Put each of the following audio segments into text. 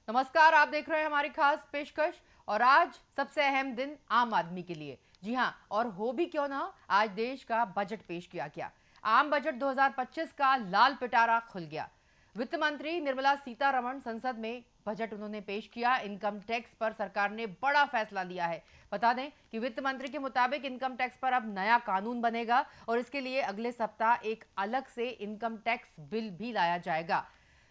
नमस्कार, आप देख रहे हैं हमारी खास पेशकश। और आज सबसे अहम दिन आम आदमी के लिए। जी हां, और हो भी क्यों ना, आज देश का बजट पेश किया गया। आम बजट 2025 का लाल पिटारा खुल गया। वित्त मंत्री निर्मला सीतारमण संसद में बजट उन्होंने पेश किया। इनकम टैक्स पर सरकार ने बड़ा फैसला लिया है। बता दें कि वित्त मंत्री के मुताबिक इनकम टैक्स पर अब नया कानून बनेगा और इसके लिए अगले सप्ताह एक अलग से इनकम टैक्स बिल भी लाया जाएगा।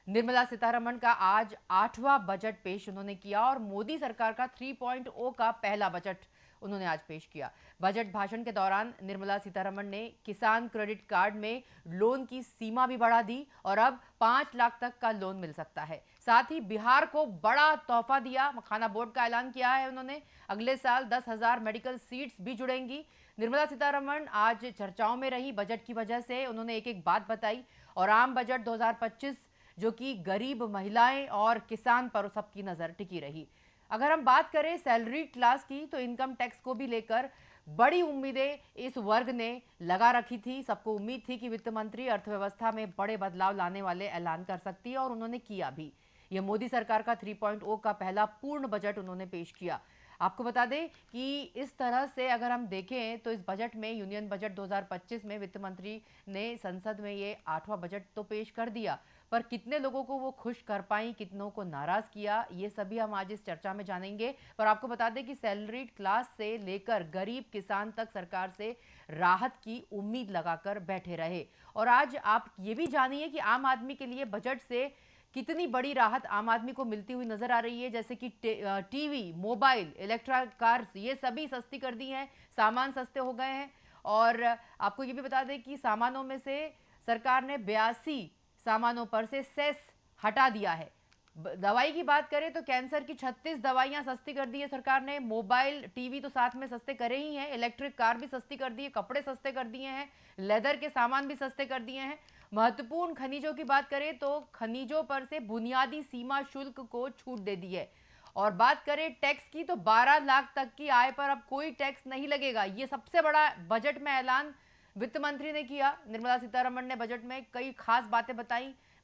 निर्मला सीतारमण का आज 8वां बजट पेश उन्होंने किया और मोदी सरकार का 3.0 का पहला बजट उन्होंने आज पेश किया। बजट भाषण के दौरान निर्मला सीतारमण ने किसान क्रेडिट कार्ड में लोन की सीमा भी बढ़ा दी और अब 5 लाख तक का लोन मिल सकता है। साथ ही बिहार को बड़ा तोहफा दिया, मखाना बोर्ड का ऐलान किया है उन्होंने। अगले साल 10,000 मेडिकल सीट्स भी जुड़ेंगी। निर्मला सीतारमण आज चर्चाओं में रही। बजट की वजह से उन्होंने एक एक बात बताई और आम बजट 2025 जो कि गरीब महिलाएं और किसान पर सबकी नजर टिकी रही। अगर हम बात करें सैलरी क्लास की, तो इनकम टैक्स को भी लेकर बड़ी उम्मीदें इस वर्ग ने लगा रखी थी। सबको उम्मीद थी कि वित्त मंत्री अर्थव्यवस्था में बड़े बदलाव लाने वाले ऐलान कर सकती है और उन्होंने किया भी। यह मोदी सरकार का 3.0 का पहला पूर्ण बजट उन्होंने पेश किया। आपको बता दें कि इस तरह से अगर हम देखें तो इस बजट में, यूनियन बजट 2025 में, वित्त मंत्री ने संसद में ये 8वां बजट तो पेश कर दिया, पर कितने लोगों को वो खुश कर पाई, कितनों को नाराज किया, ये सभी हम आज इस चर्चा में जानेंगे। पर आपको बता दें कि सैलरीड क्लास से लेकर गरीब किसान तक सरकार से राहत की उम्मीद लगाकर बैठे रहे। और आज आप ये भी जानिए कि आम आदमी के लिए बजट से कितनी बड़ी राहत आम आदमी को मिलती हुई नजर आ रही है। जैसे कि टीवी, मोबाइल, इलेक्ट्रिक कार्स, ये सभी सस्ती कर दी हैं, सामान सस्ते हो गए हैं। और आपको ये भी बता दें कि सामानों में से सरकार ने 82 सामानों पर से सेस हटा दिया है। दवाई की बात करें तो कैंसर की 36 दवाइयां सस्ती कर दी है सरकार ने। मोबाइल, टीवी तो साथ में सस्ते करे ही हैं, इलेक्ट्रिक कार भी सस्ती कर दी है, कपड़े सस्ते कर दिए हैं, लेदर के सामान भी सस्ते कर दिए हैं। महत्वपूर्ण खनिजों की बात करें तो खनिजों पर से बुनियादी सीमा शुल्क को छूट दे दी है। और बात करें टैक्स की तो 12 लाख तक की आय पर अब कोई टैक्स नहीं लगेगा। ये सबसे बड़ा बजट में ऐलान वित्त मंत्री ने किया। निर्मला सीतारमण ने बजट में कई खास बातें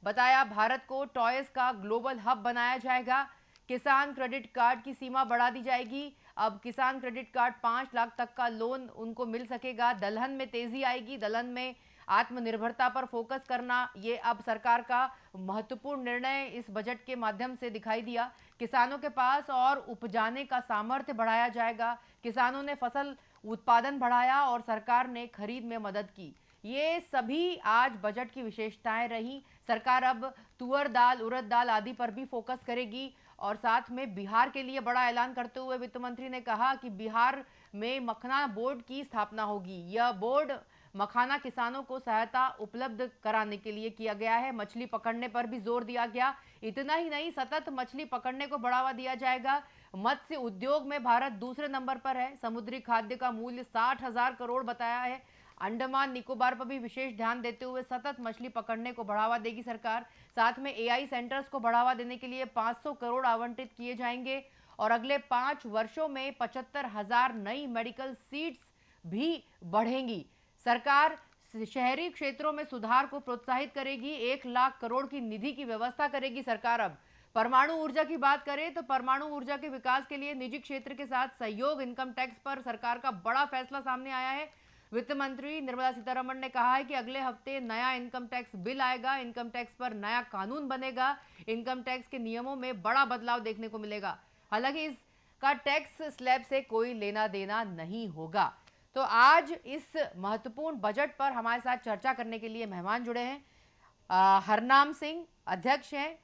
बताया भारत को टॉयज का ग्लोबल हब बनाया जाएगा। किसान क्रेडिट कार्ड की सीमा बढ़ा दी जाएगी। अब किसान क्रेडिट कार्ड 5 लाख तक का लोन उनको मिल सकेगा। दलहन में तेजी आएगी। दलहन में आत्मनिर्भरता पर फोकस करना, ये अब सरकार का महत्वपूर्ण निर्णय इस बजट के माध्यम से दिखाई दिया। किसानों के पास और उपजाने का सामर्थ्य बढ़ाया जाएगा। किसानों ने फसल उत्पादन बढ़ाया और सरकार ने खरीद में मदद की। ये सभी आज बजट की विशेषताएं रही। सरकार अब तुअर दाल, उड़द दाल आदि पर भी फोकस करेगी। और साथ में बिहार के लिए बड़ा ऐलान करते हुए वित्त मंत्री ने कहा कि बिहार में मखाना बोर्ड की स्थापना होगी। यह बोर्ड मखाना किसानों को सहायता उपलब्ध कराने के लिए किया गया है। मछली पकड़ने पर भी जोर दिया गया। इतना ही नहीं, सतत मछली पकड़ने को बढ़ावा दिया जाएगा। मत्स्य उद्योग में भारत दूसरे नंबर पर है। समुद्री खाद्य का मूल्य 60,000 करोड़ बताया है। अंडमान निकोबार पर भी विशेष ध्यान देते हुए सतत मछली पकड़ने को बढ़ावा देगी सरकार। साथ में एआई सेंटर्स को बढ़ावा देने के लिए 500 करोड़ आवंटित किए जाएंगे और अगले 5 वर्षों में 75,000 नई मेडिकल सीट्स भी बढ़ेंगी। सरकार शहरी क्षेत्रों में सुधार को प्रोत्साहित करेगी। 1 लाख करोड़ की निधि की व्यवस्था करेगी सरकार। अब परमाणु ऊर्जा की बात करें तो परमाणु ऊर्जा के विकास के लिए निजी क्षेत्र के साथ सहयोग, इनकम टैक्स पर सरकार का बड़ा फैसला सामने आया है। वित्त मंत्री निर्मला सीतारमण ने कहा है कि अगले हफ्ते नया इनकम टैक्स बिल आएगा। इनकम टैक्स पर नया कानून बनेगा। इनकम टैक्स के नियमों में बड़ा बदलाव देखने को मिलेगा। हालांकि इसका टैक्स स्लैब से कोई लेना देना नहीं होगा। तो आज इस महत्वपूर्ण बजट पर हमारे साथ चर्चा करने के लिए मेहमान जुड़े हैं। हरनाम सिंह अध्यक्ष हैं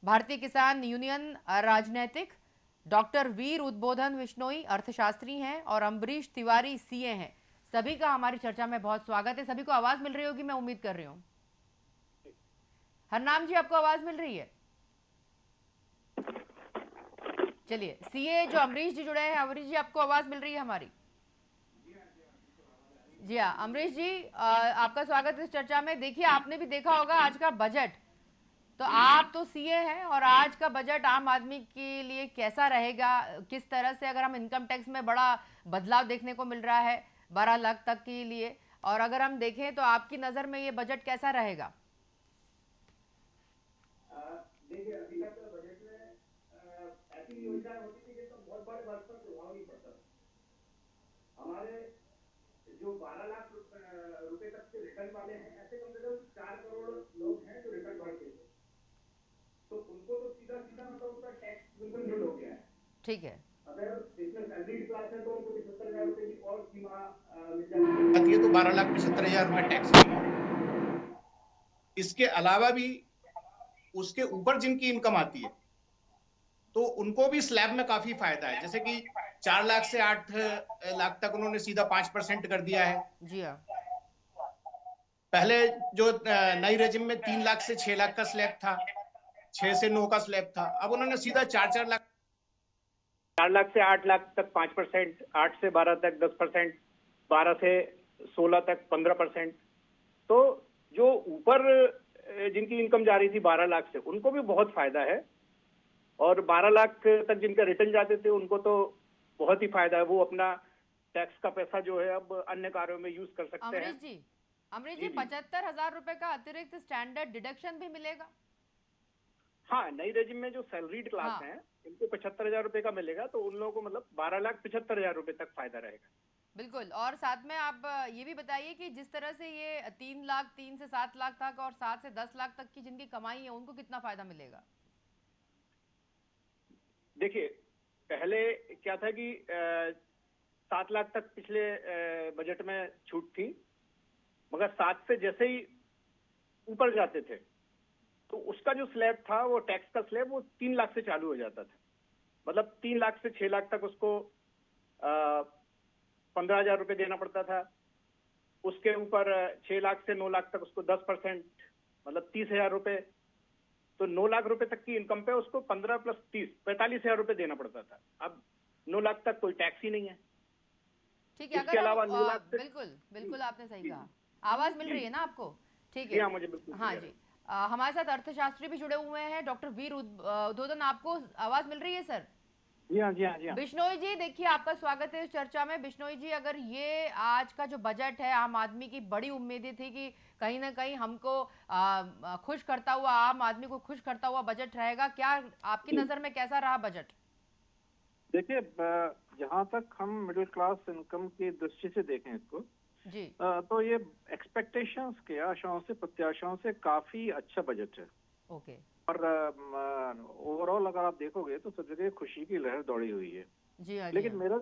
भारतीय किसान यूनियन राजनैतिक, डॉक्टर वीर उद्बोधन विश्नोई अर्थशास्त्री हैं और अम्बरीश तिवारी सीए हैं। सभी का हमारी चर्चा में बहुत स्वागत है। सभी को आवाज मिल रही होगी, मैं उम्मीद कर रही हूं। हरनाम जी, आपको आवाज मिल रही है? चलिए, सीए जो अमरीश जी जुड़े हैं, अमरीश जी आपको आवाज मिल रही है हमारी? जी हाँ अमरीश जी, आपका स्वागत है इस चर्चा में। देखिए, आपने भी देखा होगा आज का बजट। तो आप तो सीए हैं और आज का बजट आम आदमी के लिए कैसा रहेगा? किस तरह से, अगर हम इनकम टैक्स में बड़ा बदलाव देखने को मिल रहा है 12 लाख तक के लिए, और अगर हम देखें तो आपकी नज़र में ये बजट कैसा रहेगा? देखिए, अभी तक बजट में की योजनाएं होती थी जिसका बहुत बड़े वर्ग पर प्रभाव नहीं पड़ता था। हमारे जो 12 लाख रुपए तक के रिटर्न वाले हैं, ऐसे कम से कम 4 करोड़ लोग हैं जो रिटर्न भरते थे, तो उनको तो सीधा सीधा मतलब उनका टैक्स बिल्कुल नील हो गया है। ठीक है। अगर इसमें सैलरीड क्लास है तो उनको 75,000 रुपए की और सीमा मिल जाती है, तो 12,75,000 रुपए टैक्स फ्री है। इसके अलावा भी उसके ऊपर जिनकी इनकम आती है तो उनको भी स्लैब में काफी फायदा है, जैसे कि 4 लाख से 8 लाख तक उन्होंने सीधा 5% कर दिया है। जी हाँ। पहले जो नई रेजिम में 3 लाख से 6 लाख का स्लैब था, 6 से 9 का स्लैब था, अब उन्होंने सीधा 4-4 लाख, 4 लाख से 8 लाख तक 5%, 8 से 12 तक 10%, 12 से 16 तक 15%। तो जो ऊपर जिनकी इनकम जा रही थी 12 लाख से, उनको भी बहुत फायदा है, और 12 लाख तक जिनका रिटर्न जाते थे उनको तो बहुत ही फायदा है। वो अपना टैक्स का पैसा जो है अब अन्य कार्यों में यूज कर सकते हैं। अमरीश जी, अमरीश जी, जी जी। 75,000 रुपए का अतिरिक्त स्टैंडर्ड डिडक्शन भी मिलेगा? हाँ, नई रेजिम में जो सैलरीड क्लास हाँ, है इनको 75,000 रुपए का मिलेगा, तो उन लोगों को मतलब 12,75,000 रुपए तक फायदा रहेगा। बिल्कुल। और साथ में आप ये भी बताइए कि जिस तरह से ये 3 लाख, 3 से 7 लाख तक और 7 से 10 लाख तक की जिनकी कमाई है उनको कितना फायदा मिलेगा? देखिए, पहले क्या था कि 7 लाख तक पिछले बजट में छूट थी, मगर 7 से जैसे ही ऊपर जाते थे तो उसका जो स्लैब था, वो टैक्स का स्लैब, वो 3 लाख से चालू हो जाता था। मतलब 3 लाख से 6 लाख तक उसको 15,000 रुपए देना पड़ता था। उसके ऊपर 6 लाख से 9 लाख तक उसको 10%, मतलब 30,000 रुपए। तो 9 लाख रुपए तक की इनकम पे उसको 15 + 30, 45,000 रुपए देना पड़ता था। अब 9 लाख तक कोई टैक्स ही नहीं है। ठीक है। इसके अगर हम अलावा 9 लाख से, बिल्कुल जी बिल्कुल, आपने सही जी कहा। आवाज मिल जी रही है ना आपको? ठीक जी है। हाँ, मुझे बिल्कुल हाँ क्लियर है। जी। हमारे साथ अर्थशास्त्री भी जुड़े हुए हैं, डॉक्टर वीर उद्धोदन। आपको आवाज मिल रही है सर? जी हाँ, जी हाँ, जी हाँ। बिश्नोई जी, देखिए आपका स्वागत है इस चर्चा में। बिश्नोई जी, अगर ये आज का जो बजट है, आम आदमी की बड़ी उम्मीदें थी कि कहीं ना कहीं हमको खुश करता हुआ, आम आदमी को खुश करता हुआ बजट रहेगा, क्या आपकी जी, नजर में कैसा रहा बजट? देखिए, जहाँ तक हम मिडिल क्लास इनकम की दृष्टि से देखें इसको, जी। तो ये एक्सपेक्टेशंस के, आशाओं से, प्रत्याशाओं से काफी अच्छा बजट है। ओके। और ओवरऑल अगर आप देखोगे तो सब जगह खुशी की लहर दौड़ी हुई है। जी हाँ, जी लेकिन हाँ। मेरा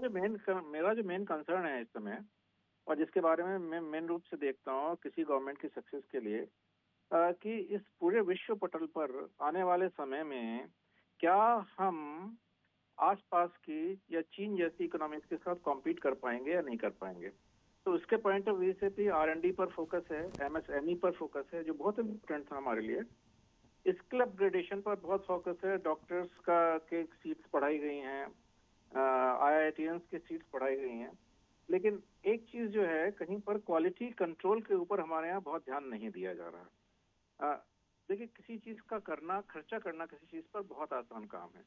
जो मेन कंसर्न है इस समय, और जिसके बारे में मैं मेन रूप से देखता हूँ किसी गवर्नमेंट की सक्सेस के लिए, कि इस पूरे विश्व पटल पर आने वाले समय में क्या हम आसपास की या चीन जैसी इकोनॉमीज के साथ कॉम्पीट कर पाएंगे या नहीं कर पाएंगे। तो उसके पॉइंट ऑफ व्यू से भी R&D पर फोकस है, MSME पर फोकस है, जो बहुत इम्पोर्टेंट था हमारे लिए। स्किल अपग्रेडेशन पर बहुत फोकस है, डॉक्टर्स का के सीट्स बढ़ाई गई हैं, IITians की सीट्स बढ़ाई गई हैं। लेकिन एक चीज जो है, कहीं पर क्वालिटी कंट्रोल के ऊपर हमारे यहाँ बहुत ध्यान नहीं दिया जा रहा। देखिए, किसी चीज का करना, खर्चा करना किसी चीज पर बहुत आसान काम है,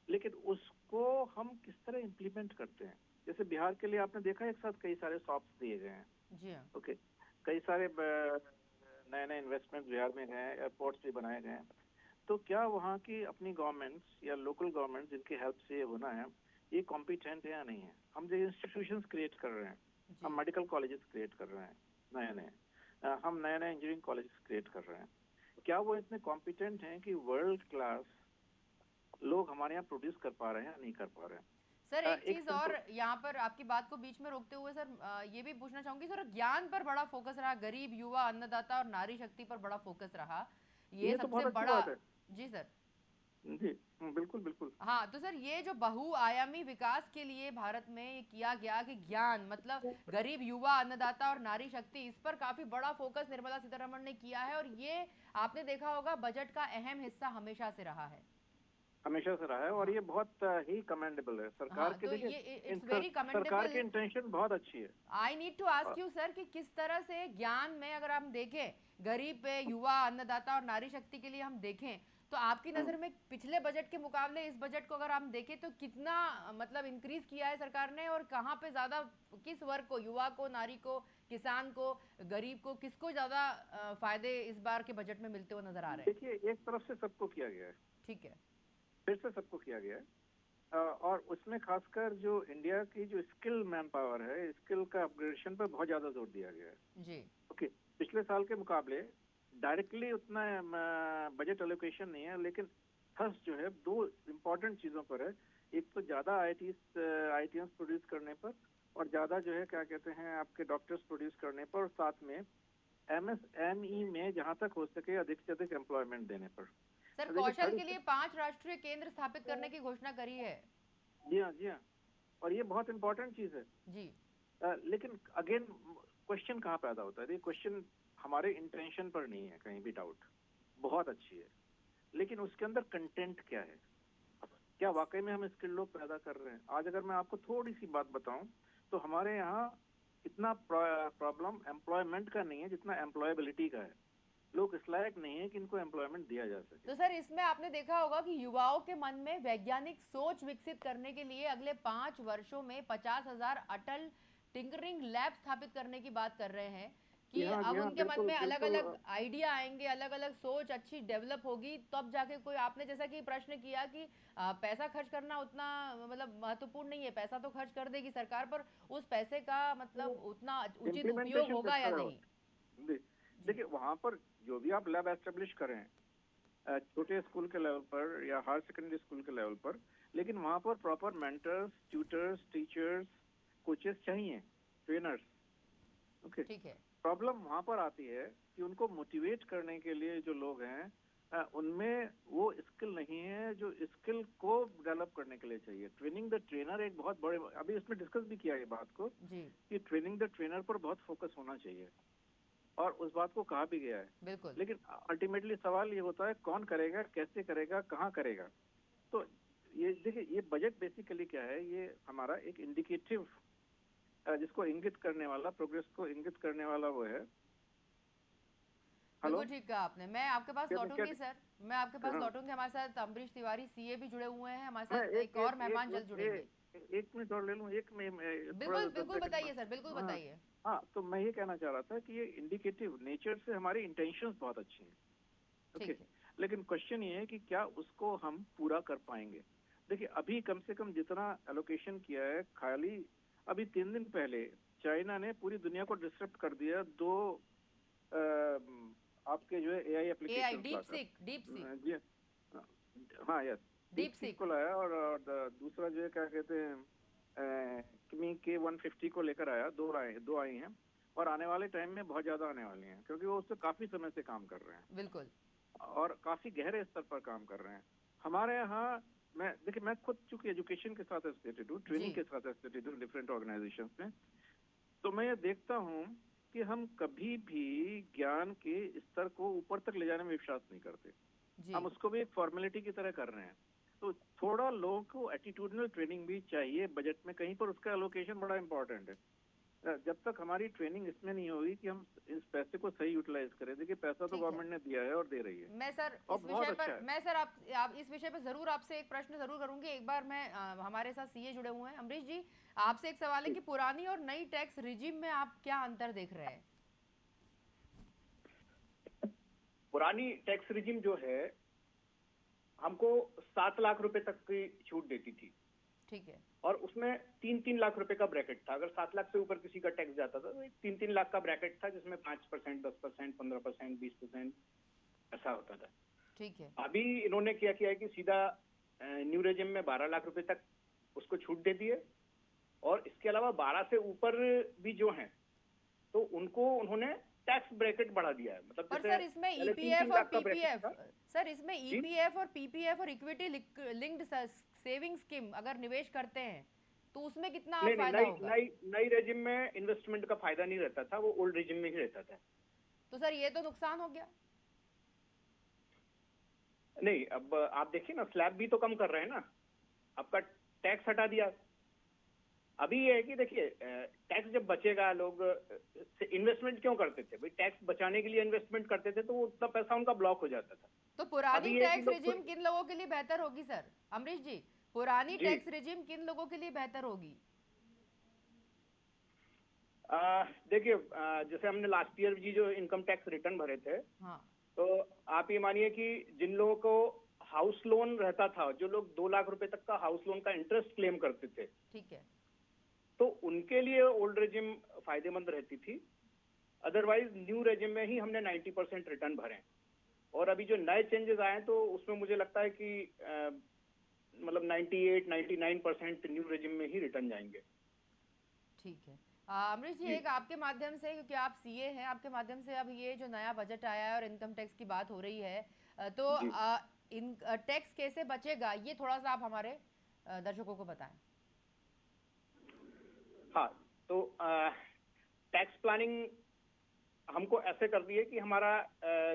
लेकिन उसको हम किस तरह इम्प्लीमेंट करते हैं। जैसे बिहार के लिए आपने देखा, एक साथ कई सारे सॉप्स दिए गए हैं। जी हाँ। ओके, कई सारे नए नए इन्वेस्टमेंट बिहार में गए हैं, एयरपोर्ट्स भी बनाए गए हैं। तो क्या वहाँ की अपनी गवर्नमेंट्स या लोकल गवर्नमेंट जिनकी हेल्प से ये होना है, ये कॉम्पिटेंट है या नहीं है? हम जो इंस्टीट्यूशंस क्रिएट कर रहे हैं, हम जी। मेडिकल कॉलेजेस क्रिएट कर रहे हैं नए नए, हम नए नए इंजीनियरिंग कॉलेजेस क्रिएट कर रहे हैं, क्या वो इतने कॉम्पिटेंट हैं कि वर्ल्ड क्लास लोग हमारे यहाँ प्रोड्यूस कर पा रहे हैं या नहीं कर पा रहे सर, हैं? एक एक चीज और सिंपल, यहाँ पर आपकी बात को बीच में रोकते हुए सर, ये भी पूछना चाहूंगी सर, ज्ञान पर बड़ा फोकस रहा, गरीब, युवा, अन्नदाता और नारी शक्ति पर बड़ा फोकस रहा, ये ये तो सबसे बहुत अच्छी बड़ा। बात है। जी सर। जी, बिल्कुल बिल्कुल। हाँ, तो सर ये जो बहुआयामी विकास के लिए भारत में ये किया गया कि ज्ञान मतलब गरीब, युवा, अन्नदाता और नारी शक्ति, इस पर काफी बड़ा फोकस निर्मला सीतारमण ने किया है, और ये आपने देखा होगा बजट का अहम हिस्सा हमेशा से रहा है। हमेशा से रहा है, और हाँ। ये बहुत ही कमेंडेबल है सरकार हाँ, के। तो देखिए, ये इट्स वेरी सरकार की कमेंडेबल। इंटेंशन बहुत अच्छी है। I need to ask you sir कि किस तरह से ज्ञान में अगर हम देखें, गरीब पे, युवा, अन्नदाता और नारी शक्ति के लिए हम देखें, तो आपकी हम्म, नज़र में पिछले बजट के मुकाबले इस बजट को अगर हम देखें तो कितना मतलब इंक्रीज किया है सरकार ने, और कहाँ पे ज़्यादा, किस वर्ग को, युवा को, नारी को, किसान को, गरीब को, किसको ज़्यादा फायदे इस बार के बजट में मिलते हुए नजर आ रहे हैं? देखिए, एक तरफ से सबको किया गया है, ठीक है। फिर से सबको किया गया है। और उसमें खासकर जो इंडिया की जो स्किल मैन पावर है, स्किल का अपग्रेडेशन पर बहुत ज्यादा जोर दिया गया है। जी। ओके, पिछले साल के मुकाबले डायरेक्टली उतना बजट एलोकेशन नहीं है, लेकिन थर्स्ट जो है दो इम्पोर्टेंट चीजों पर है। एक तो ज्यादा आईटीएस प्रोड्यूस करने पर, और ज्यादा जो है क्या कहते हैं आपके डॉक्टर्स प्रोड्यूस करने पर, और साथ में एमएसएमई में जहां तक हो सके अधिक से अधिक एम्प्लॉयमेंट देने पर। सर देखिए कौशल के लिए 5 राष्ट्रीय केंद्र स्थापित करने की घोषणा करी है। जी हाँ, जी हाँ, और ये बहुत इंपॉर्टेंट चीज है। जी। लेकिन अगेन क्वेश्चन कहाँ पैदा होता है? क्वेश्चन हमारे इंटेंशन पर नहीं है, कहीं भी डाउट बहुत अच्छी है, लेकिन उसके अंदर कंटेंट क्या है? क्या वाकई में हम स्किल्ड लोग पैदा कर रहे हैं? आज अगर मैं आपको थोड़ी सी बात बताऊं तो हमारे यहाँ इतना प्रॉब्लम एम्प्लॉयमेंट का नहीं है जितना एम्प्लॉयबिलिटी का है। लोग इस लायक नहीं है कि इनको एम्प्लॉयमेंट दिया जा सके। तो सर इसमें आपने देखा होगा कि युवाओं के मन में वैज्ञानिक सोच विकसित करने के लिए अगले 5 वर्षों में 50,000 अटल टिंकरिंग लैब स्थापित करने की बात कर रहे हैं जी कि हाँ, जी अब हाँ, उनके मन बिल्कुल में अलग बिल्कुल। अलग आइडिया आएंगे, अलग अलग सोच अच्छी डेवलप होगी, तब जाके कोई, आपने जैसा कि प्रश्न किया कि पैसा खर्च करना उतना मतलब महत्वपूर्ण नहीं है, पैसा तो खर्च कर देगी सरकार, पर उस पैसे का मतलब उतना उचित उपयोग इम्प्लीमेंटेशन होगा या कैसा है? नहीं। जी। देखिए वहां पर जो भी आप लैब एस्टेब्लिश करें, छोटे स्कूल के लेवल पर या हायर सेकेंडरी स्कूल के लेवल पर, लेकिन वहां पर proper mentors, tutors, teachers, coaches चाहिए, ट्रेनर्स। ओके, ठीक है। प्रॉब्लम वहां पर आती है कि उनको मोटिवेट करने के लिए जो लोग हैं उनमें वो स्किल नहीं है जो स्किल को डेवलप करने के लिए चाहिए। ट्रेनिंग द ट्रेनर एक बहुत बड़े, अभी इसमें डिस्कस भी किया ये बात को जी। कि ट्रेनिंग द ट्रेनर पर बहुत फोकस होना चाहिए, और उस बात को कहा भी गया है। बिल्कुल। लेकिन अल्टीमेटली सवाल ये होता है कौन करेगा, कैसे करेगा, कहाँ करेगा? तो ये देखिए, ये बजट बेसिकली क्या है? ये हमारा एक इंडिकेटिव, जिसको इंगित करने वाला, प्रोग्रेस को इंगित करने वाला वो है। हेलो, बिल्कुल ठीक कहा आपने। मैं आपके पास क्या क्या? लौटूंगी सर, मैं आपके पास हाँ, लौटूंगी। हमारे साथ अम्बरीश तिवारी सीए भी जुड़े हुए हैं, हमारे मैं साथ एक एक और एक मेहमान जल्द एक जुड़ेंगे। एक मिनट और ले लूं, एक में थोड़ा बिल्कुल सा 10 बिल्कुल सेकंड में। बताइए सर, बिल्कुल हाँ, बताइए। हाँ, तो मैं ये कहना चाह रहा था कि ये इंडिकेटिव नेचर से हमारी इंटेंशंस बहुत अच्छी हैं। ओके, ठीक है। लेकिन क्वेश्चन ये है कि क्या उसको हम पूरा कर पाएंगे? देखिए अभी कम से कम जितना एलोकेशन किया है, खाली अभी 3 दिन पहले चाइना ने पूरी दुनिया को डिस्टर्ब कर दिया, दो आपके जो है एआई एआई एप्लीकेशन डीप लाकर। Seek, deep seek. जी हाँ, yes, deep deep seek seek. को लाया, और दूसरा जो है क्या कहते हैं किमी K150 को लेकर आया, दो आई हैं, और आने वाले टाइम में बहुत ज्यादा आने वाली हैं, क्योंकि वो उससे काफी समय से काम कर रहे हैं बिल्कुल। और काफी गहरे स्तर पर काम कर रहे हैं। हमारे यहाँ, मैं देखिए मैं खुद चूंकि एजुकेशन के साथ एसोसिएटेड हूँ, जी। ट्रेनिंग के साथ एसोसिएटेड हूँ डिफरेंट ऑर्गेनाइजेशन में, तो मैं ये देखता हूँ कि हम कभी भी ज्ञान के स्तर को ऊपर तक ले जाने में विश्वास नहीं करते। जी। हम उसको भी एक फॉर्मेलिटी की तरह कर रहे हैं। तो थोड़ा लोगों को एटीट्यूडनल ट्रेनिंग भी चाहिए बजट में, कहीं पर उसका एलोकेशन बड़ा इंपॉर्टेंट है। जब तक हमारी ट्रेनिंग इसमें नहीं होगी कि हम इस पैसे को सही यूटिलाइज करें, देखिए पैसा तो ठीक है। गवर्नमेंट ने दिया है और दे रही है, मैं सर और इस बहुत विषय अच्छा पर, है। मैं सर आप इस विषय पर जरूर आपसे एक प्रश्न जरूर करूंगी। एक बार मैं हमारे साथ सीए जुड़े हुए हैं अमरीश जी, आपसे एक सवाल है कि पुरानी और नई टैक्स रिजिम में आप क्या अंतर देख रहे हैं। पुरानी टैक्स रिजिम जो है हमको 7 लाख रुपए तक की छूट देती थी, ठीक है। और उसमें 3-3 लाख रुपए का ब्रैकेट था। अगर 7 लाख से ऊपर किसी का टैक्स जाता था तो 3-3 लाख का ब्रैकेट था, जिसमें 5%, 10%, 15%, 20% ऐसा होता था। ठीक है। अभी इन्होंने क्या किया है कि सीधा न्यू रेजिम में 12 लाख रुपए तक उसको छूट दे दी है, और इसके अलावा 12 से ऊपर भी जो हैं तो उनको उन्होंने टैक्स ब्रैकेट बढ़ा दिया है। मतलब पर जैसे सर इसमें पहले तीन ईपीएफ तीन और लाख का ब्रैकेट पीपीएफ, था। सर इसमें जी, ईपीएफ और पीपीएफ और इक्विटी लिंक्ड सेविंग स्कीम अगर निवेश करते हैं तो उसमें कितना नहीं नहीं, फायदा नई होगा। नई नई रेजिम में इन्वेस्टमेंट का फायदा नहीं रहता था, वो ओल्ड रेजिम में ही रहता था। तो सर ये तो नुकसान हो गया। नहीं, अब आप देखिए ना, स्लैब भी तो कम कर रहे हैं ना, आपका टैक्स हटा दिया। अभी ये है कि देखिए, टैक्स जब बचेगा, लोग इन्वेस्टमेंट क्यों करते थे भाई? टैक्स बचाने के लिए इन्वेस्टमेंट करते थे तो वो उतना पैसा उनका ब्लॉक हो जाता था। तो पुरानी अभी ये है कि टैक्स लोग रिजिम किन लोगों के लिए बेहतर होगी सर, अमरीश जी? पुरानी जी, टैक्स रिजिम किन लोगों के लिए बेहतर होगी? देखिए, जैसे हमने लास्ट ईयर जी जो इनकम टैक्स रिटर्न भरे थे, हाँ। तो आप ये मानिए कि जिन लोगों को हाउस लोन रहता था, जो लोग 2 लाख रुपए तक का हाउस लोन का इंटरेस्ट क्लेम करते थे, ठीक है। तो उनके लिए ओल्ड रेजिम फायदेमंद रहती थी। अदरवाइज न्यू रेजिम में ही हमने 90% रिटर्न भरे हैं। और अभी जो नए चेंजेस आए हैं तो उसमें मुझे लगता है कि मतलब 98-99% न्यू रेजिम में ही रिटर्न जाएंगे। ठीक है। अमरीश जी, जी एक आपके माध्यम से, क्योंकि आप सीए हैं, आपके माध्यम से अब ये जो नया बजट आया है और इनकम टैक्स की बात हो रही है, तो जी इन टैक्स कैसे बचेगा, ये थोड़ा सा आप हमारे दर्शकों को बताएं। हाँ, तो टैक्स प्लानिंग हमको ऐसे कर दी है कि हमारा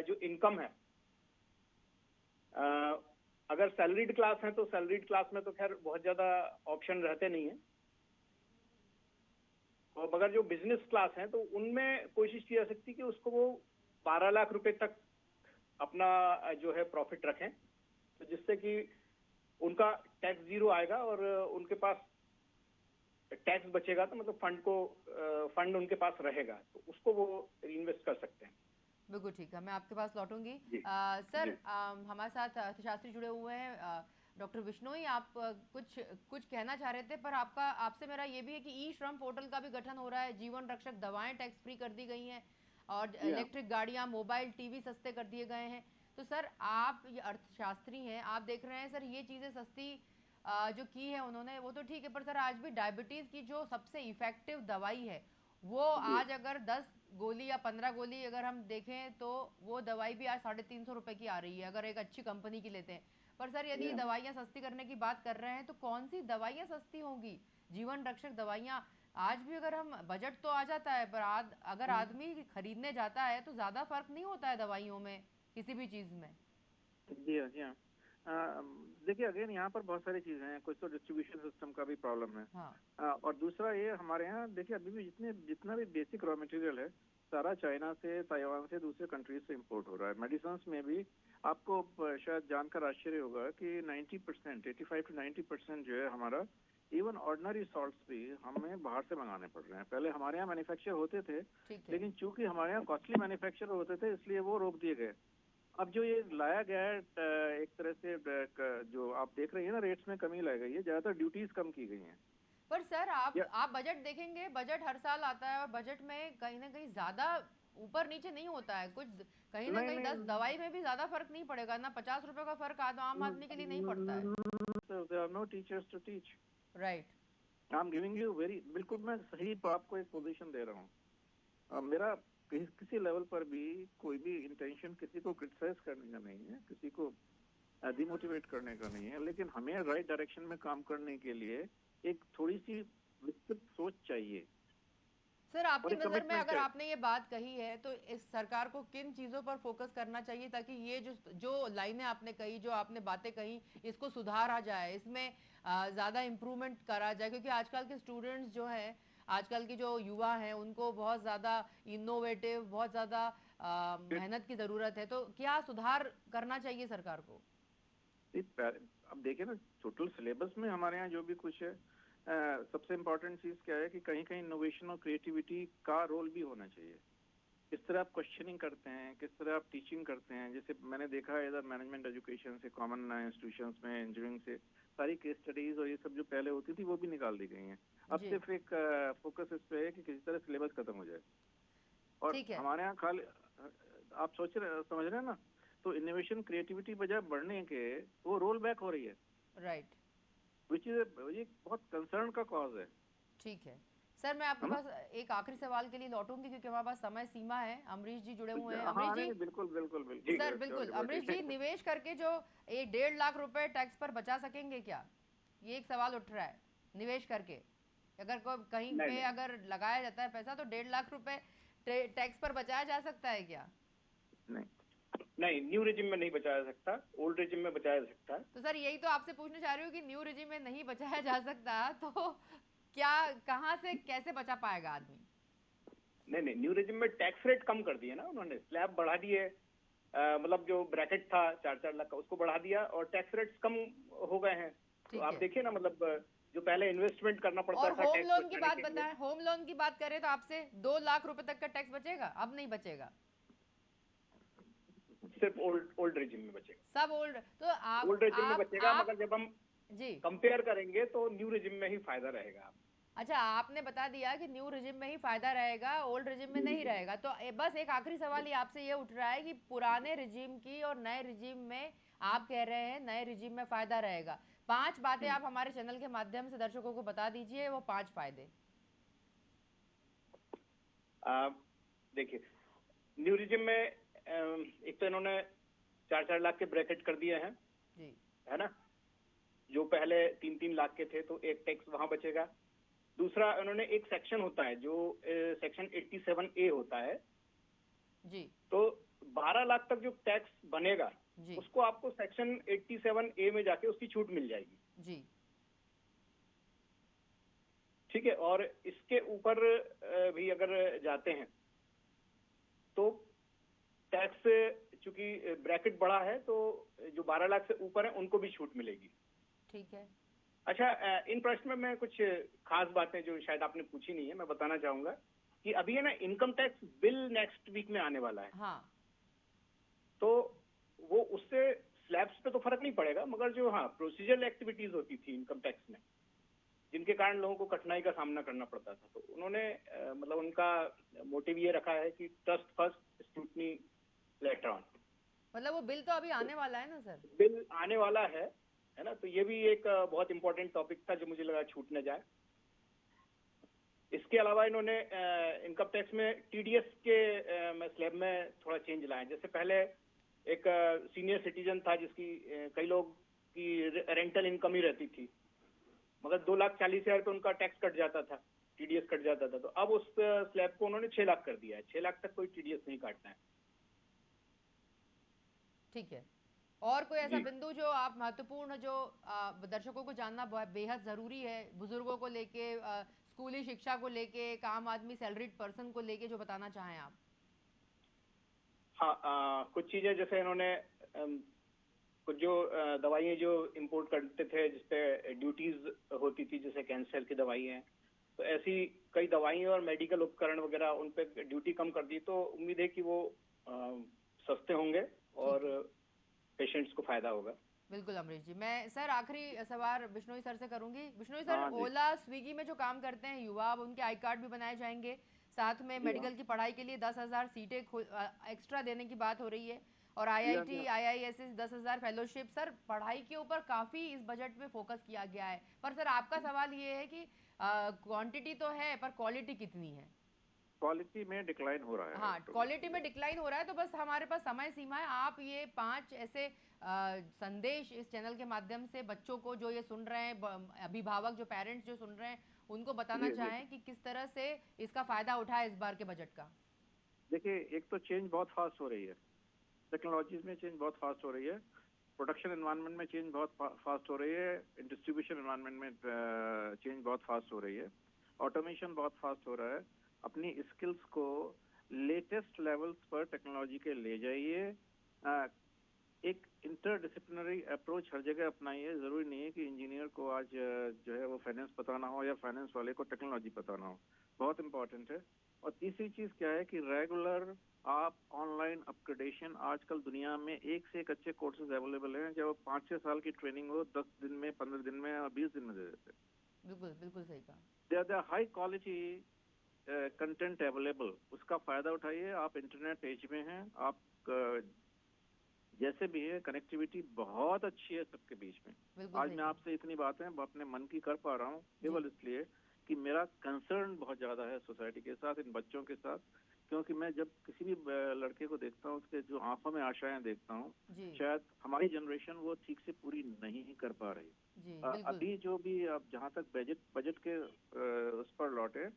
जो इनकम है, अगर सैलरीड क्लास है तो सैलरीड क्लास में तो खैर बहुत ज्यादा ऑप्शन रहते नहीं है, और मगर जो बिजनेस क्लास है तो उनमें कोशिश की जा सकती है कि उसको वो 12 लाख रुपए तक अपना जो है प्रॉफिट रखें, तो जिससे कि उनका टैक्स जीरो आएगा और उनके पास टैक्स बचेगा, तो मतलब फंड उनके पास रहेगा, तो उसको वो इन्वेस्ट कर सकते हैं। बिल्कुल ठीक है, मैं आपके पास लौटूंगी। जी सर, जी हमारे साथ अर्थशास्त्री जुड़े हुए हैं, डॉक्टर विश्नोई, आप कुछ कहना चाह रहे थे, पर आपसे मेरा ये भी है कि ई श्रम पोर्टल का भी गठन हो रहा है, जीवन रक्षक दवाएं टैक्स फ्री कर दी गई हैं, और जी हाँ। इलेक्ट्रिक गाड़ियां, मोबाइल, टीवी सस्ते कर दिए गए हैं। तो सर, आप ये अर्थशास्त्री हैं, आप देख रहे हैं सर, ये चीज़ें सस्ती जो की है उन्होंने, वो तो ठीक है, पर सर आज भी डायबिटीज़ की जो सबसे इफेक्टिव दवाई है, वो जी आज अगर 10 गोली या 15 गोली अगर हम देखें, तो वो दवाई भी आज 350 रुपए की आ रही है, अगर एक अच्छी कंपनी की लेते हैं। पर सर, यदि जी हाँ। दवाइयाँ सस्ती करने की बात कर रहे हैं, तो कौन सी दवाइयाँ सस्ती होंगी? जीवन रक्षक दवाइयाँ आज भी, अगर हम, बजट तो आ जाता है, पर अगर आदमी खरीदने जाता है तो ज़्यादा फर्क नहीं होता है दवाइयों में, किसी भी चीज़ में। जी हाँ। जी हाँ। देखिए, अगेन यहाँ पर बहुत सारी चीजें हैं। कुछ तो डिस्ट्रीब्यूशन सिस्टम का भी प्रॉब्लम है। हाँ। और दूसरा ये, हमारे यहाँ देखिए अभी भी जितना भी बेसिक रॉ मटेरियल है, सारा चाइना से, ताइवान से, दूसरे कंट्रीज से इंपोर्ट हो रहा है। मेडिसिन में भी आपको शायद जानकर आश्चर्य होगा कि 90%, 85 to 90% जो है हमारा, इवन ऑर्डिनरी सॉल्ट्स भी हमें बाहर से मंगाने पड़ रहे हैं। पहले हमारे यहाँ मैन्युफैक्चर होते थे, ठीक है। लेकिन चूंकि हमारे यहाँ कॉस्टली मैन्युफैक्चर होते थे, इसलिए वो रोक दिए गए। अब जो ये लाया गया है, एक तरह से जो आप देख रही है ना, रेट्स में कमी लाई गई है, ज्यादातर ड्यूटीज कम की गई हैं। पर सर, या आप बजट देखेंगे, बजट हर साल आता है, और बजट में कहीं ना कहीं ज्यादा ऊपर नीचे नहीं होता है कुछ, कहीं ना नहीं कहीं 10 नहीं, दवाई में भी ज्यादा फर्क नहीं पड़ेगा ना, 50 रुपए का फर्क आम आदमी के लिए नहीं पड़ता है। There are no teachers to teach. Right. I am giving you very, बिल्कुल मैं सही आपको एक पोजीशन दे रहा हूँ। मेरा किसी लेवल पर भी कोई भी इंटेंशन किसी को क्रिटिसाइज करने का नहीं है, किसी को डिमोटिवेट करने का नहीं है, लेकिन हमें राइट डायरेक्शन में काम करने के लिए एक थोड़ी सी विस्तृत सोच चाहिए सर, आपकी और एक नज़र में कमिटमेंट अगर चाहिए। आपने ये बात कही है, तो इस सरकार को किन चीज़ों पर फोकस करना चाहिए, ताकि ये जो जो लाइनें आपने कही, जो आपने बातें कही, इसको सुधारा जाए, इसमें ज़्यादा इम्प्रूवमेंट करा जाए, क्योंकि आजकल के स्टूडेंट्स जो हैं, आजकल के जो युवा हैं, उनको बहुत ज़्यादा इनोवेटिव, बहुत ज़्यादा मेहनत की ज़रूरत है, तो क्या सुधार करना चाहिए सरकार को? अब देखिए ना, टोटल सिलेबस में हमारे यहाँ जो भी कुछ है, सबसे इम्पोर्टेंट चीज क्या है कि कहीं कहीं इनोवेशन और क्रिएटिविटी का रोल भी होना चाहिए। किस तरह आप क्वेश्चनिंग करते हैं, किस तरह आप टीचिंग करते हैं। जैसे मैंने देखा है इधर मैनेजमेंट एजुकेशन से, कॉमन इंस्टीट्यूशंस में, इंजीनियरिंग से, सारी केस स्टडीज और ये सब जो पहले होती थी वो भी निकाल दी गई हैं। अब जी। सिर्फ एक फोकस इस पे है कि किसी तरह सिलेबस खत्म हो जाए। और ठीक है। हमारे यहाँ खाली आप समझ रहे हैं ना, तो इनोवेशन क्रिएटिविटी बजाय बढ़ने के वो रोल बैक हो रही है, राइट। विच इज ये बहुत कंसर्न का कॉज है। ठीक है। सर, मैं आपके है ना? पास एक आखिरी सवाल के लिए लौटूंगी, क्योंकि हमारे पास समय सीमा है। अमरीश जी जुड़े हुए हैं। अमरीश हाँ जी, नहीं, बिल्कुल बिल्कुल जी बिल्कुल, सर श्योर बिल्कुल, अमरीश जी, लिबर्टी। निवेश करके जो ये 1.5 लाख रुपए टैक्स पर बचा सकेंगे क्या? ये एक सवाल उठ रहा है। निवेश करके अगर कहीं नहीं पे नहीं अगर लगाया जाता है पैसा, तो 1.5 लाख रुपए टैक्स पर बचाया जा सकता है क्या? नहीं नहीं, न्यू रेजिम में नहीं बचाया जा सकता, ओल्ड रेजिम में बचाया जा सकता है। तो सर, यही तो आपसे पूछना चाह रही हूँ कि न्यू रिजिम में नहीं बचाया जा सकता, तो क्या, कहाँ से कैसे बचा पाएगा आदमी? नहीं नहीं, न्यू रेजिम में टैक्स रेट कम कर दिए ना उन्होंने, स्लैब बढ़ा दिए, मतलब जो ब्रैकेट था 4-4 लाख का उसको बढ़ा दिया, और टैक्स रेट्स कम हो गए हैं। तो ठीक आप है। देखिए ना, मतलब जो पहले इन्वेस्टमेंट करना पड़ता और था होम टैक्स लोन की बचाने बात के लिए। बताएं, होम लोन की बात करें तो आपसे 2 लाख रुपए तक का टैक्स बचेगा, अब नहीं बचेगा। सिर्फ ओल्ड रिजिम में बचेगा। सब ओल्ड, तो आप ओल्ड रिजिम में बचेगा, आप मगर जब हम जी, कंपेयर करेंगे तो न्यू रिजिम में ही फायदा रहेगा। अच्छा आपने बता दिया कि न्यू रिजिम में ही फायदा रहेगा, ओल्ड रिजिम में नहीं रहेगा। तो बस एक आखिरी सवाल ये आपसे ये उठ रहा है कि पुराने रिजिम की और नए रिजिम में, आप कह रहे हैं नए रिजिम में फायदा रहेगा। 5 बातें आप हमारे चैनल के माध्यम से दर्शकों को बता दीजिए, वो 5 फायदे। देखिए, न्यू रिजिम में एक तो इन्होंने 4-4 लाख के ब्रैकेट कर दिए हैं, जी है ना? जो पहले 3-3 लाख के थे, तो एक टैक्स वहां बचेगा। दूसरा, उन्होंने एक सेक्शन होता है जो सेक्शन 87A होता है, जी तो 12 लाख तक जो टैक्स बनेगा जी उसको आपको सेक्शन 87A में जाके उसकी छूट मिल जाएगी। जी ठीक है, और इसके ऊपर भी अगर जाते हैं तो टैक्स, चूंकि ब्रैकेट बड़ा है तो जो 12 लाख से ऊपर है उनको भी छूट मिलेगी। ठीक है। अच्छा, इन प्रश्न में मैं कुछ खास बातें जो शायद आपने पूछी नहीं है, मैं बताना चाहूंगा कि अभी है ना, income tax bill next week में आने वाला है। हाँ तो वो उससे स्लैब्स पे तो फर्क नहीं पड़ेगा, मगर जो हाँ प्रोसीजरल एक्टिविटीज होती थी इनकम टैक्स में, जिनके कारण लोगों को कठिनाई का सामना करना पड़ता था, तो उन्होंने मतलब उनका मोटिव ये रखा है कि trust first scrutiny later on. मतलब वो बिल तो अभी आने वाला है ना सर। बिल आने वाला है ना? तो ये भी एक बहुत इंपॉर्टेंट टॉपिक था जो मुझे लगा छूट न जाए। इसके अलावा इन्होंने इनकम टैक्स में टीडीएस के स्लैब में थोड़ा चेंज लाए। जैसे पहले एक सीनियर सिटीजन था जिसकी कई लोग की रेंटल इनकम ही रहती थी, मगर 2,40,000 पे उनका टैक्स कट जाता था, टीडीएस कट जाता था। तो अब उस स्लैब को उन्होंने 6 लाख कर दिया है, 6 लाख तक कोई टीडीएस नहीं काटना है। ठीक है। और कोई ऐसा जी बिंदु जो आप महत्वपूर्ण, जो दर्शकों को जानना बेहद जरूरी है, बुजुर्गों को लेके, स्कूली शिक्षा को लेके, एक आम आदमी सैलरीड पर्सन को लेके, जो बताना चाहें आप? हाँ, कुछ चीजें जैसे इन्होंने कुछ जो दवाइयाँ जो इंपोर्ट करते थे जिसपे ड्यूटीज होती थी, जैसे कैंसर की दवाई है, तो ऐसी कई दवाइयाँ और मेडिकल उपकरण वगैरह उन पे ड्यूटी कम कर दी। तो उम्मीद है कि वो सस्ते होंगे ठीक और है, पेशेंट्स को फायदा होगा। बिल्कुल अमरीश जी। मैं सर आखिरी सवाल बिश्नोई सर से करूंगी। बिश्नोई सर, हाँ जी। ओला स्विगी में जो काम करते हैं युवा, अब उनके आई कार्ड भी बनाए जाएंगे, साथ में जी हाँ। मेडिकल की पढ़ाई के लिए 10,000 सीटें एक्स्ट्रा देने की बात हो रही है, और जी हाँ। जी आईआईटी हाँ। IISS 10,000 fellowship. सर पढ़ाई के ऊपर काफ़ी इस बजट में फोकस किया गया है, पर सर आपका सवाल ये है कि क्वांटिटी तो है पर क्वालिटी कितनी है? क्वालिटी में डिक्लाइन हो रहा है हाँ, तो क्वालिटी में डिक्लाइन हो रहा है। तो बस हमारे पास समय सीमा है, आप ये 5 ऐसे संदेश इस चैनल के माध्यम से बच्चों को जो ये सुन रहे हैं, अभिभावक जो पेरेंट्स जो सुन रहे हैं, उनको बताना जी जी। चाहें कि किस तरह से इसका फायदा उठाए इस बार के बजट का। देखिए, एक तो चेंज बहुत फास्ट हो रही है, टेक्नोलॉजीज में चेंज बहुत फास्ट हो रही है, प्रोडक्शन एनवायरनमेंट में चेंज बहुत फास्ट हो रही है, डिस्ट्रीब्यूशन एनवायरनमेंट में चेंज बहुत फास्ट हो रही है, ऑटोमेशन बहुत फास्ट हो रहा है। अपनी स्किल्स को लेटेस्ट लेवल्स पर टेक्नोलॉजी के ले जाइए। अ, एक इंटरडिसिप्लिनरी अप्रोच हर जगह अपनाइए। जरूरी नहीं है कि इंजीनियर को आज जो है वो फाइनेंस पता ना हो या फाइनेंस वाले को टेक्नोलॉजी पता ना हो, बहुत इंपॉर्टेंट है। और तीसरी चीज क्या है कि रेगुलर आप ऑनलाइन अपग्रेडेशन, आजकल दुनिया में एक से एक अच्छे कोर्सेज अवेलेबल हैं, जब 5-6 साल की ट्रेनिंग हो 10 दिन में, 15 दिन में और 20 दिन में दे देते हैं। बिल्कुल बिल्कुल सही कहा। दे हाई क्वालिटी कंटेंट अवेलेबल, उसका फायदा उठाइए। आप इंटरनेट एज में हैं, आप जैसे भी है, कनेक्टिविटी बहुत अच्छी है सबके बीच में। बिल्कुल आज सही मैं कहा। आपसे इतनी बातें अपने मन की कर पा रहा हूँ जी केवल इसलिए कि मेरा कंसर्न बहुत ज्यादा है सोसाइटी के साथ, इन बच्चों के साथ। क्योंकि मैं जब किसी भी लड़के को देखता हूँ, उसके जो आंखों में आशाएं देखता हूँ, जी शायद हमारी जनरेशन वो ठीक से पूरी नहीं कर पा रही। जी बिल्कुल। अभी जो भी, अब जहाँ तक बजट बजट के उस पर लौटे,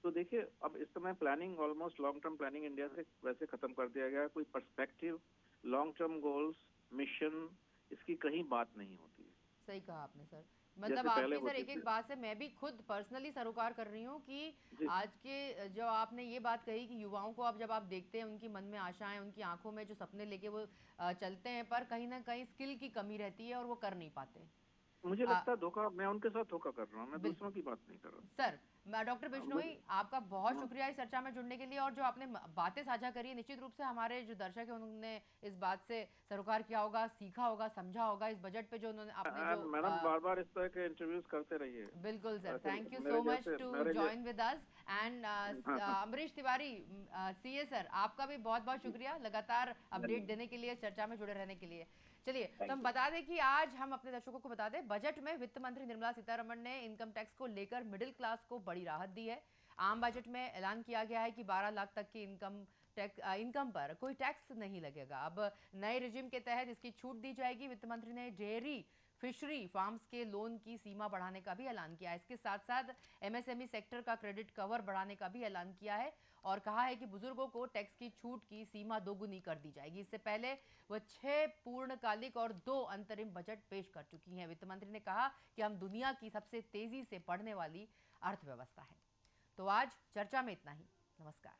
तो देखिए अब इस समय planning, almost long term planning India से वैसे खत्म कर दिया गया है। कोई perspective, long term goals, mission, इसकी कहीं बात नहीं होती है सही कहा आपने सर। मतलब जैसे पहले आपकी सर होती एक एक थी। बात से मैं भी खुद पर्सनली सरोकार कर रही हूँ कि जी आज के जो आपने ये बात कही कि युवाओं को अब जब आप देखते हैं, उनकी मन में आशाएं, उनकी आंखों में जो सपने लेके वो चलते हैं, पर कहीं ना कहीं स्किल की कमी रहती है और वो कर नहीं पाते। मुझे आ, लगता है धोखा, मैं उनके साथ धोखा कर रहा हूँ, मैं बिल्कुल। दूसरों की बात नहीं कर रहा। सर, डॉक्टर बिश्नोई, आपका बहुत हाँ, शुक्रिया इस चर्चा में जुड़ने के लिए, और जो आपने बातें साझा करी है, निश्चित रूप से हमारे जो दर्शक हैं उन्होंने इस बात से सरोकार किया होगा, सीखा होगा, समझा होगा इस बजट पे जो उन्होंने आपने जो मैडम बार बार इस तरह के इंटरव्यूज करते रहिए। बिल्कुल सर, ऐसे थैंक यू मेरे सो मच जैसे टू मेरे जॉइन विद अस एंड हाँ, हाँ। अमरीश तिवारी, सीए सर, आपका भी बहुत बहुत शुक्रिया लगातार अपडेट देने के लिए, चर्चा में जुड़े रहने के लिए। चलिए, तो हम बता दें कि आज हम अपने दर्शकों को बता दें, बजट में वित्त मंत्री निर्मला सीतारमण ने इनकम टैक्स को लेकर मिडिल क्लास को बड़ी राहत दी है। आम बजट में ऐलान किया गया है कि 12 लाख तक की इनकम पर कोई टैक्स नहीं लगेगा। अब नए रिजिम के तहत इसकी छूट दी जाएगी। वित्त मंत्री ने डेयरी, फिशरी फार्म्स के लोन की सीमा बढ़ाने का भी ऐलान किया है। इसके साथ साथ एमएसएमई सेक्टर का क्रेडिट कवर बढ़ाने का भी ऐलान किया है और कहा है कि बुजुर्गों को टैक्स की छूट की सीमा दोगुनी कर दी जाएगी। इससे पहले वह 6 पूर्णकालिक और 2 अंतरिम बजट पेश कर चुकी हैं। वित्त मंत्री ने कहा कि हम दुनिया की सबसे तेजी से बढ़ने वाली अर्थव्यवस्था है। तो आज चर्चा में इतना ही। नमस्कार।